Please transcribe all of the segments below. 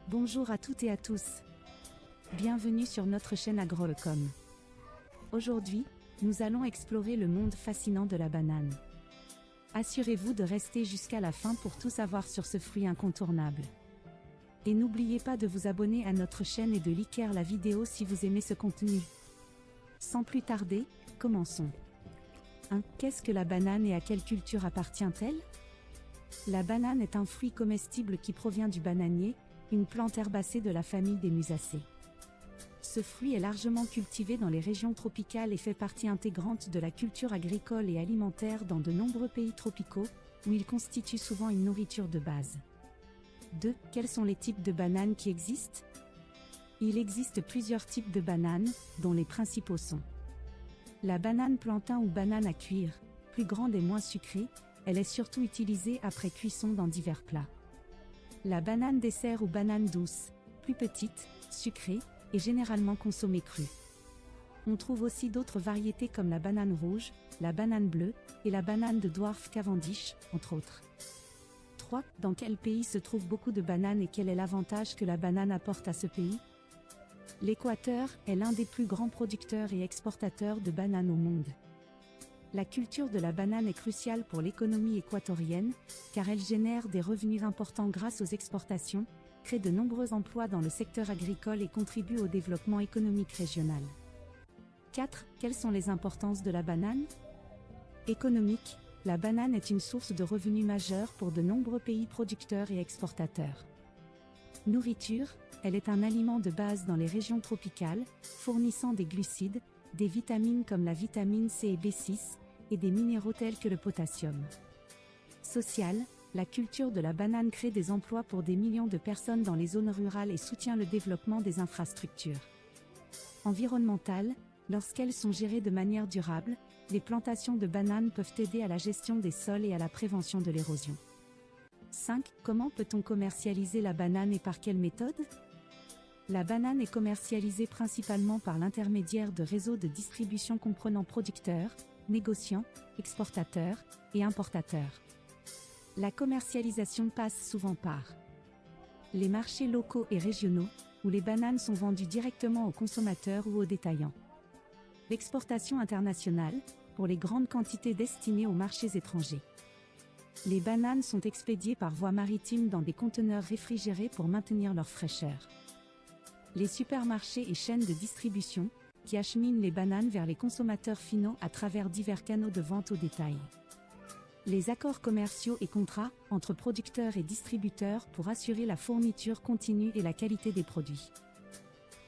Bonjour à toutes et à tous. Bienvenue sur notre chaîne Agroecom. Aujourd'hui, nous allons explorer le monde fascinant de la banane. Assurez-vous de rester jusqu'à la fin pour tout savoir sur ce fruit incontournable. Et n'oubliez pas de vous abonner à notre chaîne et de liker la vidéo si vous aimez ce contenu. Sans plus tarder, commençons. 1. Qu'est-ce que la banane et à quelle culture appartient-elle? La banane est un fruit comestible qui provient du bananier, une plante herbacée de la famille des Musacées. Ce fruit est largement cultivé dans les régions tropicales et fait partie intégrante de la culture agricole et alimentaire dans de nombreux pays tropicaux, où il constitue souvent une nourriture de base. 2. Quels sont les types de bananes qui existent? Il existe plusieurs types de bananes, dont les principaux sont la banane plantain ou banane à cuire, plus grande et moins sucrée, elle est surtout utilisée après cuisson dans divers plats. La banane dessert ou banane douce, plus petite, sucrée, et généralement consommée crue. On trouve aussi d'autres variétés comme la banane rouge, la banane bleue, et la banane de Dwarf Cavendish, entre autres. 3. Dans quel pays se trouve beaucoup de bananes et quel est l'avantage que la banane apporte à ce pays? L'Équateur est l'un des plus grands producteurs et exportateurs de bananes au monde. La culture de la banane est cruciale pour l'économie équatorienne, car elle génère des revenus importants grâce aux exportations, crée de nombreux emplois dans le secteur agricole et contribue au développement économique régional. 4. Quelles sont les importances de la banane? Économique, la banane est une source de revenus majeure pour de nombreux pays producteurs et exportateurs. Nourriture, elle est un aliment de base dans les régions tropicales, fournissant des glucides, des vitamines comme la vitamine C et B6, et des minéraux tels que le potassium. Social, la culture de la banane crée des emplois pour des millions de personnes dans les zones rurales et soutient le développement des infrastructures. Environnemental, lorsqu'elles sont gérées de manière durable, les plantations de bananes peuvent aider à la gestion des sols et à la prévention de l'érosion. 5. Comment peut-on commercialiser la banane et par quelle méthode? La banane est commercialisée principalement par l'intermédiaire de réseaux de distribution comprenant producteurs, négociants, exportateurs et importateurs. La commercialisation passe souvent par les marchés locaux et régionaux, où les bananes sont vendues directement aux consommateurs ou aux détaillants. L'exportation internationale, pour les grandes quantités destinées aux marchés étrangers. Les bananes sont expédiées par voie maritime dans des conteneurs réfrigérés pour maintenir leur fraîcheur. Les supermarchés et chaînes de distribution, qui acheminent les bananes vers les consommateurs finaux à travers divers canaux de vente au détail. Les accords commerciaux et contrats entre producteurs et distributeurs pour assurer la fourniture continue et la qualité des produits.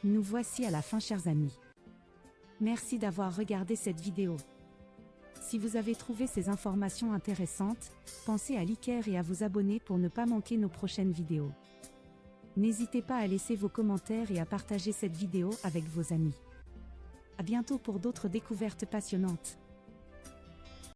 Nous voici à la fin, chers amis. Merci d'avoir regardé cette vidéo. Si vous avez trouvé ces informations intéressantes, pensez à liker et à vous abonner pour ne pas manquer nos prochaines vidéos. N'hésitez pas à laisser vos commentaires et à partager cette vidéo avec vos amis. À bientôt pour d'autres découvertes passionnantes.